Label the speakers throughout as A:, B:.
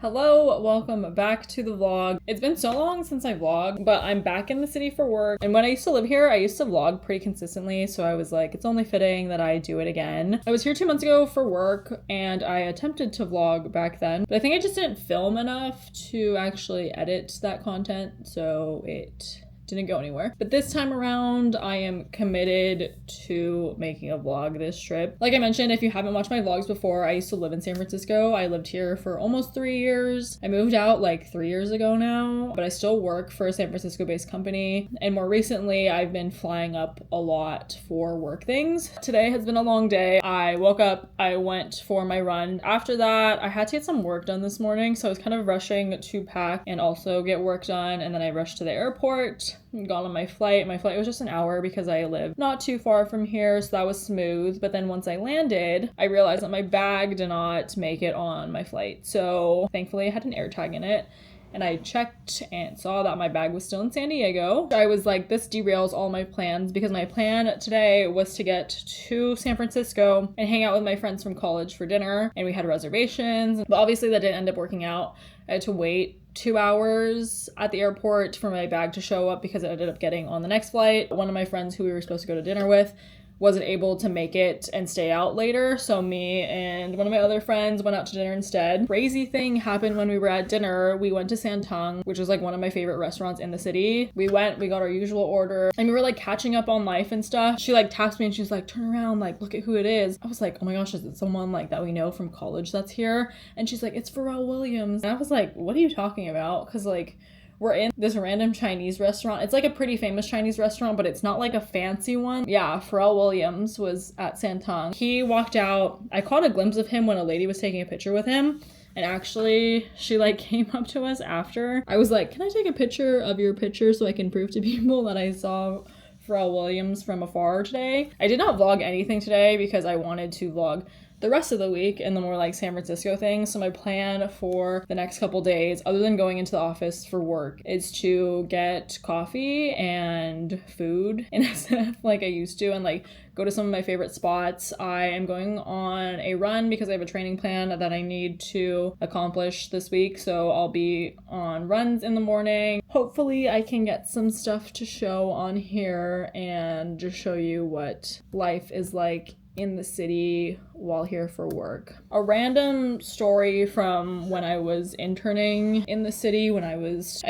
A: Hello, welcome back to the vlog. It's been so long since I vlogged, but I'm back in the city for work. And when I used to live here, I used to vlog pretty consistently, so I was like, it's only fitting that I do it again. I was here 2 months ago for work, and I attempted to vlog back then, but I think I just didn't film enough to actually edit that content, so it didn't go anywhere. But this time around, I am committed to making a vlog this trip. Like I mentioned, if you haven't watched my vlogs before, I used to live in San Francisco. I lived here for almost 3 years. I moved out like 3 years ago now, but I still work for a San Francisco-based company. And more recently, I've been flying up a lot for work things. Today has been a long day. I woke up, I went for my run. After that, I had to get some work done this morning, so I was kind of rushing to pack and also get work done. And then I rushed to the airport. Got on my flight. My flight was just an hour because I live not too far from here, so that was smooth. But then once I landed, I realized that my bag did not make it on my flight. So thankfully I had an AirTag in it. And I checked and saw that my bag was still in San Diego. I was like, this derails all my plans because my plan today was to get to San Francisco and hang out with my friends from college for dinner. And we had reservations, but obviously that didn't end up working out. I had to wait 2 hours at the airport for my bag to show up because it ended up getting on the next flight. One of my friends who we were supposed to go to dinner with wasn't able to make it and stay out later, so me and one of my other friends went out to dinner instead. Crazy thing happened when we were at dinner. We went to Santang, which is like one of my favorite restaurants in the city. We got our usual order, and we were like catching up on life and stuff. She like taps me and she's like, turn around, like look at who it is. I was like, oh my gosh, is it someone like that we know from college that's here? And she's like, it's Pharrell Williams. And I was like, what are you talking about? Because like, we're in this random Chinese restaurant. It's like a pretty famous Chinese restaurant, but it's not like a fancy one. Yeah, Pharrell Williams was at Santang. He walked out. I caught a glimpse of him when a lady was taking a picture with him. And actually, she like came up to us after. I was like, can I take a picture of your picture so I can prove to people that I saw Pharrell Williams from afar today? I did not vlog anything today because I wanted to vlog the rest of the week and the more like San Francisco things. So my plan for the next couple days, other than going into the office for work, is to get coffee and food in SF like I used to, and like go to some of my favorite spots. I am going on a run because I have a training plan that I need to accomplish this week. So I'll be on runs in the morning. Hopefully I can get some stuff to show on here and just show you what life is like in the city while here for work. A random story from when I was interning in the city when I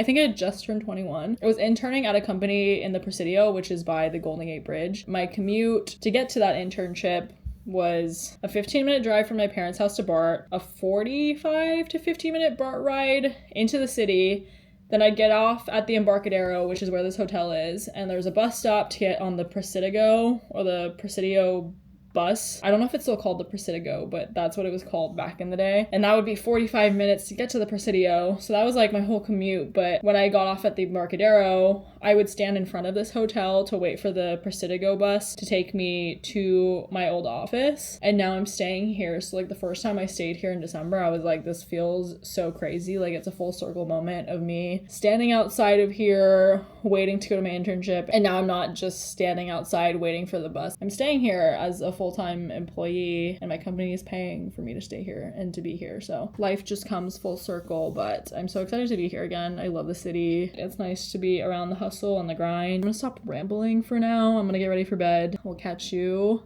A: think I had just turned 21. I was interning at a company in the Presidio, which is by the Golden Gate Bridge. My commute to get to that internship was a 15-minute drive from my parents' house to BART, a 45 to 50-minute BART ride into the city. Then I'd get off at the Embarcadero, which is where this hotel is, and there's a bus stop to get on the Presidio or the Presidio bus. I don't know if it's still called the Presidio, but that's what it was called back in the day. And that would be 45 minutes to get to the Presidio. So that was like my whole commute. But when I got off at the Embarcadero, I would stand in front of this hotel to wait for the Presidio bus to take me to my old office. And now I'm staying here. So like the first time I stayed here in December, I was like, this feels so crazy. Like it's a full circle moment of me standing outside of here, waiting to go to my internship. And now I'm not just standing outside waiting for the bus. I'm staying here as a full-time employee, and my company is paying for me to stay here and to be here. So life just comes full circle, but I'm so excited to be here again. I love the city. It's nice to be around the hustle and the grind. I'm gonna stop rambling for now. I'm gonna get ready for bed. We'll catch you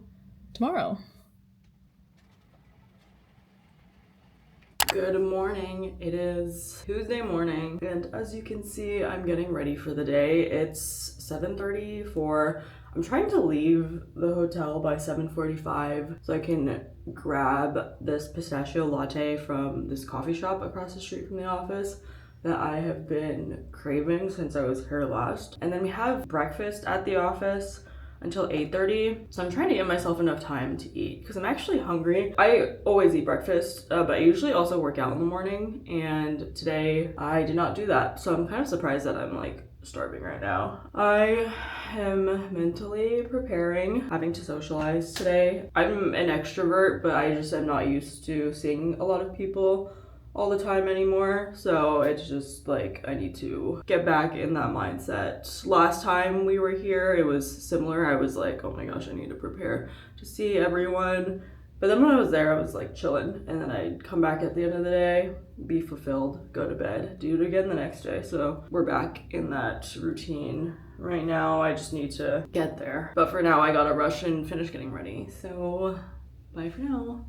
A: tomorrow. Good morning. It is Tuesday morning, and as you can see, I'm getting ready for the day. It's 7:34. I'm trying to leave the hotel by 7:45 so I can grab this pistachio latte from this coffee shop across the street from the office that I have been craving since I was here last. And then we have breakfast at the office until 8:30, so I'm trying to give myself enough time to eat because I'm actually hungry. I always eat breakfast, but I usually also work out in the morning, and today I did not do that, so I'm kind of surprised that I'm like starving right now. I am mentally preparing, having to socialize today. I'm an extrovert, but I just am not used to seeing a lot of people all the time anymore, so it's just like I need to get back in that mindset. Last time we were here, it was similar. I was like, oh my gosh, I need to prepare to see everyone
B: But then when I was there, I was like chilling, and then I'd come back at the end of the day, be fulfilled, go to bed, do it again the next day. So we're back in that routine. Right now, I just need to get there. But for now, I gotta rush and finish getting ready. So bye for now.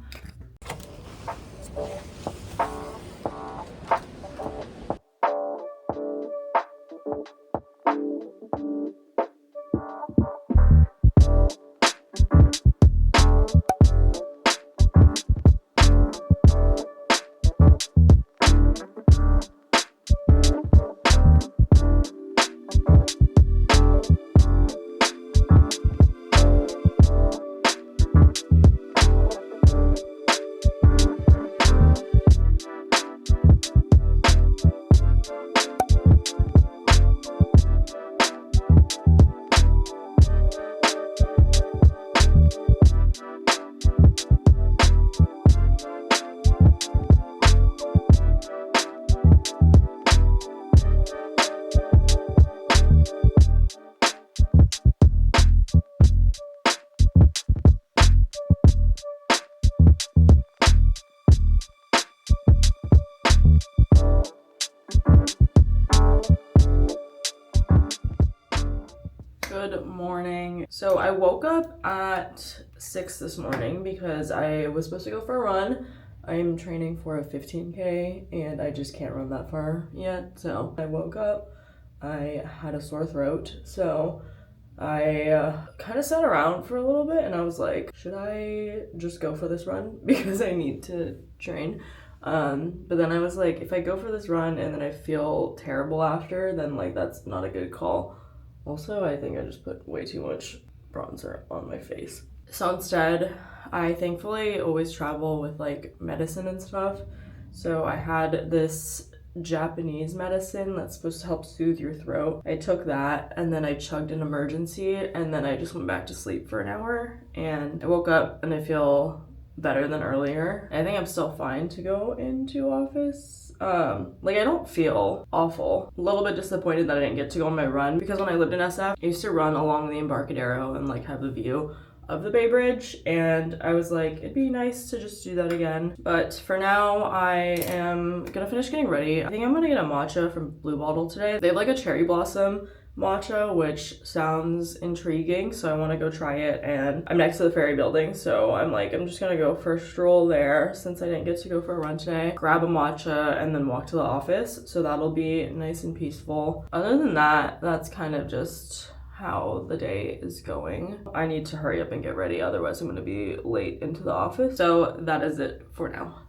B: Good morning. So I woke up at 6 this morning because I was supposed to go for a run. I'm training for a 15K and I just can't run that far yet. So I woke up, I had a sore throat. So I kind of sat around for a little bit and I was like, should I just go for this run? Because I need to train. But then I was like, if I go for this run and then I feel terrible after, then like that's not a good call. Also, I think I just put way too much bronzer on my face. So instead, I thankfully always travel with like medicine and stuff. So I had this Japanese medicine that's supposed to help soothe your throat. I took that and then I chugged an emergency and then I just went back to sleep for an hour and I woke up and I feel better than earlier. I think I'm still fine to go into office. Like I don't feel awful. A little bit disappointed that I didn't get to go on my run because when I lived in SF, I used to run along the Embarcadero and like have the view of the Bay Bridge, and I was like, it'd be nice to just do that again. But for now, I am gonna finish getting ready. I think I'm gonna get a matcha from Blue Bottle today. They have like a cherry blossom matcha, which sounds intriguing, so I want to go try it. And I'm next to the ferry building, so I'm just gonna go for a stroll there since I didn't get to go for a run today, grab a matcha and then walk to the office, so that'll be nice and peaceful. Other than that, that's kind of just how the day is going. I need to hurry up and get ready, otherwise I'm gonna be late into the office. So that is it for now.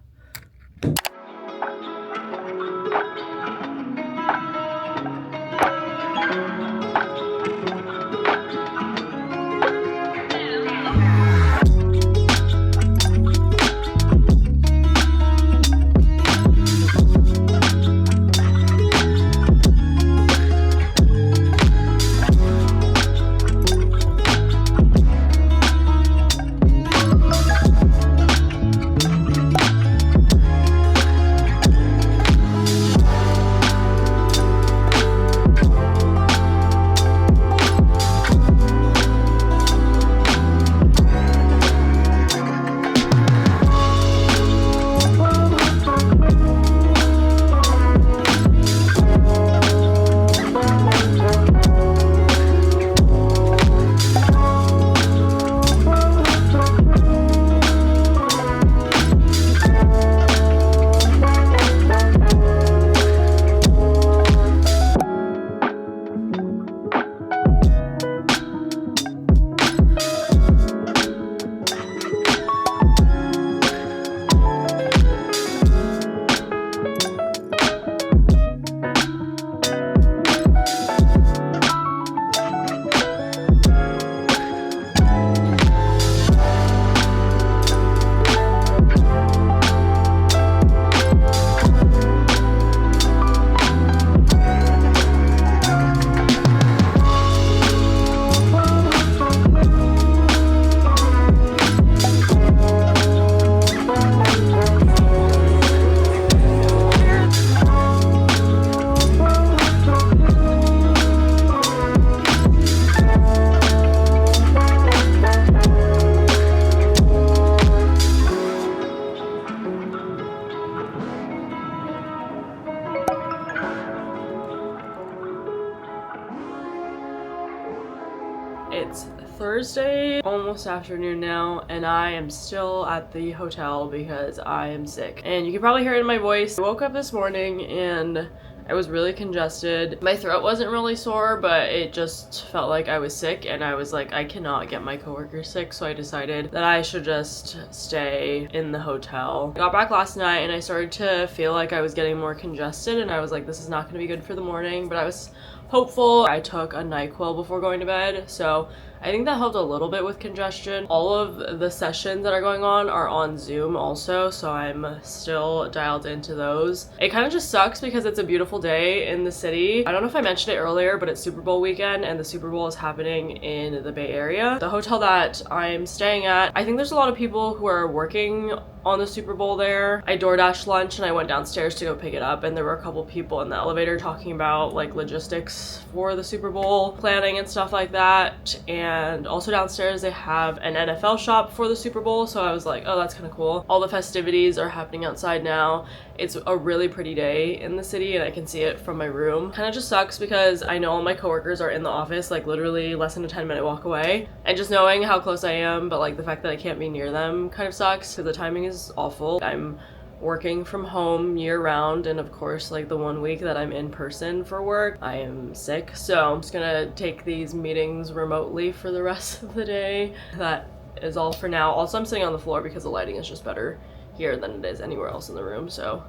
B: Thursday, almost afternoon now, and I am still at the hotel because I am sick. And you can probably hear it in my voice. I woke up this morning and I was really congested. My throat wasn't really sore, but it just felt like I was sick, and I was like, I cannot get my coworkers sick, so I decided that I should just stay in the hotel. I got back last night and I started to feel like I was getting more congested, and I was like, this is not gonna be good for the morning, but I was hopeful. I took a NyQuil before going to bed, so I think that helped a little bit with congestion. All of the sessions that are going on are on Zoom also, so I'm still dialed into those. It kind of just sucks because it's a beautiful day in the city. I don't know if I mentioned it earlier, but it's Super Bowl weekend and the Super Bowl is happening in the Bay Area. The hotel that I'm staying at, I think there's a lot of people who are working on the Super Bowl there. I DoorDashed lunch and I went downstairs to go pick it up, and there were a couple people in the elevator talking about like logistics for the Super Bowl planning and stuff like that. And also downstairs they have an NFL shop for the Super Bowl, so I was like, oh, that's kind of cool. All the festivities are happening outside now. It's a really pretty day in the city and I can see it from my room. Kind of just sucks because I know all my coworkers are in the office, like literally less than a 10-minute walk away, and just knowing how close I am, but like the fact that I can't be near them kind of sucks because the timing is awful. I'm working from home year round, and of course like the 1 week that I'm in person for work I am sick, so I'm just gonna take these meetings remotely for the rest of the day. That is all for now. Also, I'm sitting on the floor because the lighting is just better here than it is anywhere else in the room, so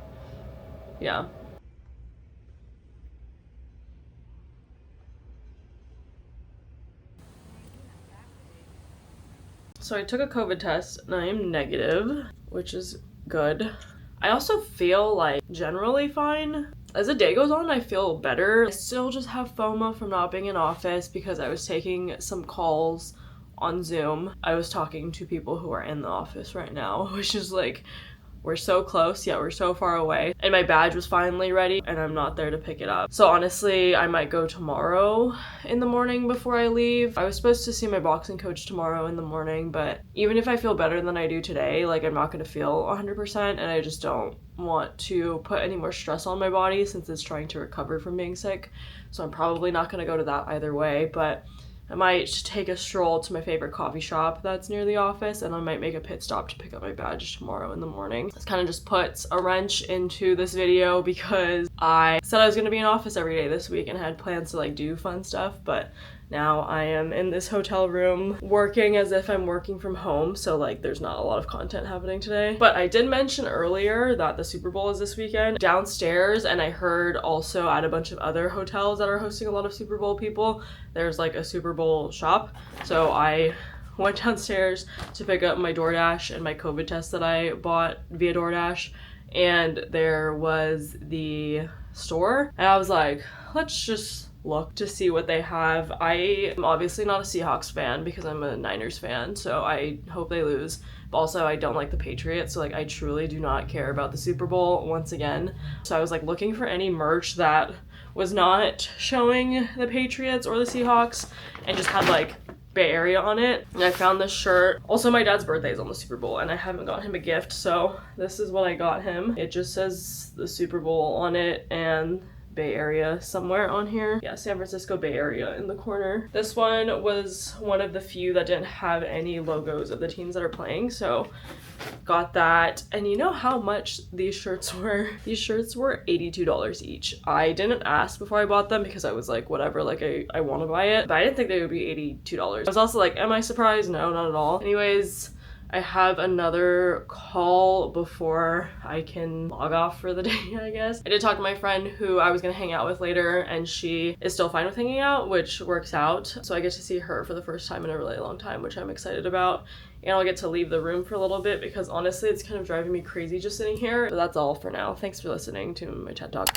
B: yeah. So I took a COVID test and I am negative, which is good. I also feel like generally fine. As the day goes on, I feel better. I still just have FOMO from not being in office because I was taking some calls on Zoom. I was talking to people who are in the office right now, which is like, we're so close, yet we're so far away. And my badge was finally ready and I'm not there to pick it up. So honestly, I might go tomorrow in the morning before I leave. I was supposed to see my boxing coach tomorrow in the morning, but even if I feel better than I do today, like I'm not gonna feel 100%, and I just don't want to put any more stress on my body since it's trying to recover from being sick. So I'm probably not gonna go to that either way, but I might take a stroll to my favorite coffee shop that's near the office, and I might make a pit stop to pick up my badge tomorrow in the morning. This kind of just puts a wrench into this video because I said I was going to be in office every day this week and had plans to like do fun stuff, but now I am in this hotel room working as if I'm working from home, so like there's not a lot of content happening today. But I did mention earlier that the Super Bowl is this weekend downstairs, and I heard also at a bunch of other hotels that are hosting a lot of Super Bowl people, there's like a Super Bowl shop. So I went downstairs to pick up my DoorDash and my COVID test that I bought via DoorDash, and there was the store, and I was like, let's just look to see what they have. I am obviously not a Seahawks fan because I'm a Niners fan, so I hope they lose. But also I don't like the Patriots, so like I truly do not care about the Super Bowl once again. So I was like looking for any merch that was not showing the Patriots or the Seahawks and just had like Bay Area on it. And I found this shirt. Also, my dad's birthday is on the Super Bowl and I haven't got him a gift, so this is what I got him. It just says the Super Bowl on it and Bay Area somewhere on here. Yeah, San Francisco Bay Area in the corner. This one was one of the few that didn't have any logos of the teams that are playing, so got that. And you know how much these shirts were? These shirts were $82 each. I didn't ask before I bought them because I was like, whatever, like I want to buy it, but I didn't think they would be $82. I was also like, am I surprised? No, not at all. Anyways, I have another call before I can log off for the day, I guess. I did talk to my friend who I was gonna hang out with later, and she is still fine with hanging out, which works out. So I get to see her for the first time in a really long time, which I'm excited about. And I'll get to leave the room for a little bit because honestly, it's kind of driving me crazy just sitting here. But that's all for now. Thanks for listening to my TED Talk.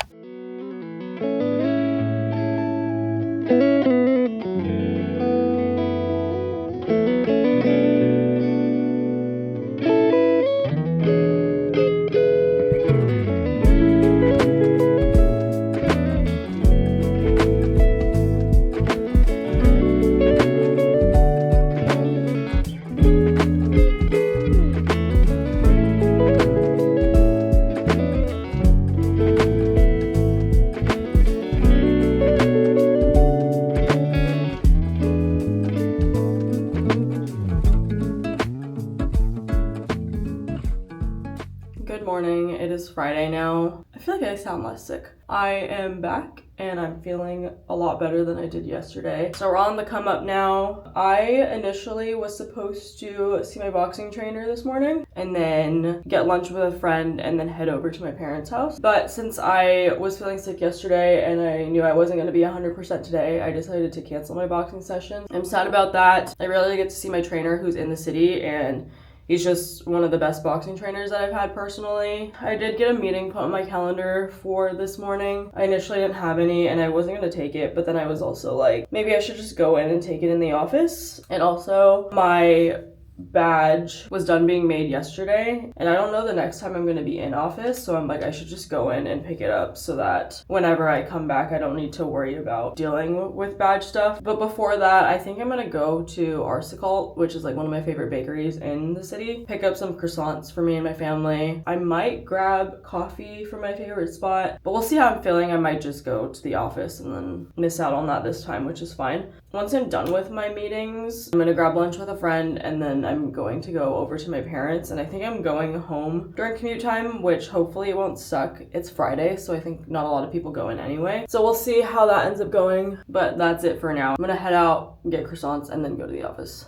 B: Friday now. I feel like I sound less sick. I am back and I'm feeling a lot better than I did yesterday. So we're on the come up now. I initially was supposed to see my boxing trainer this morning and then get lunch with a friend and then head over to my parents' house. But since I was feeling sick yesterday and I knew I wasn't going to be 100% today, I decided to cancel my boxing session. I'm sad about that. I rarely get to see my trainer who's in the city, and he's just one of the best boxing trainers that I've had personally. I did get a meeting put on my calendar for this morning. I initially didn't have any and I wasn't going to take it, but then I was also like, maybe I should just go in and take it in the office. And also my badge was done being made yesterday and I don't know the next time I'm going to be in office, so I'm like, I should just go in and pick it up so that whenever I come back I don't need to worry about dealing with badge stuff. But before that, I think I'm going to go to Arsicault, which is like one of my favorite bakeries in the city, pick up some croissants for me and my family. I might grab coffee from my favorite spot, but we'll see how I'm feeling. I might just go to the office and then miss out on that this time, which is fine. Once I'm done with my meetings, I'm going to grab lunch with a friend and then I'm going to go over to my parents, and I think I'm going home during commute time, which hopefully it won't suck. It's Friday, so I think not a lot of people go in anyway. So we'll see how that ends up going, but that's it for now. I'm gonna head out, get croissants, and then go to the office.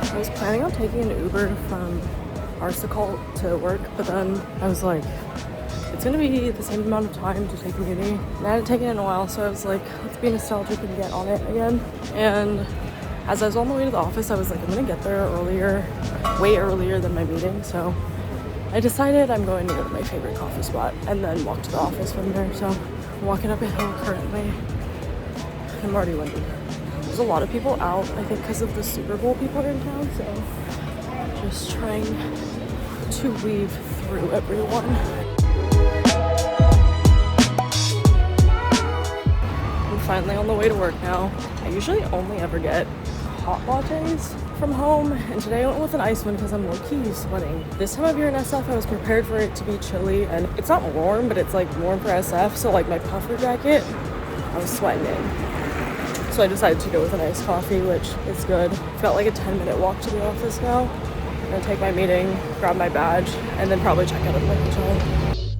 B: I was planning on taking an Uber from Arsicault to work, but then I was like, it's gonna be the same amount of time to take a meeting. And I hadn't taken it in a while, so I was like, let's be nostalgic and get on it again. And as I was on the way to the office, I was like, I'm gonna get there earlier, way earlier than my meeting. So I decided I'm going to go to my favorite coffee spot and then walk to the office from there. So I'm walking up a hill currently. I'm already winded. There's a lot of people out, I think because of the Super Bowl people are in town, so just trying to weave through everyone. I'm finally on the way to work now. I usually only ever get hot lattes from home, and today I went with an iced one because I'm low-key sweating. This time of year in SF, I was prepared for it to be chilly, and it's not warm, but it's like warm for SF, so like my puffer jacket, I was sweating in. So I decided to go with an iced coffee, which is good. Felt like a 10-minute walk to the office now. I'm gonna take my meeting, grab my badge, and then probably check out at my hotel.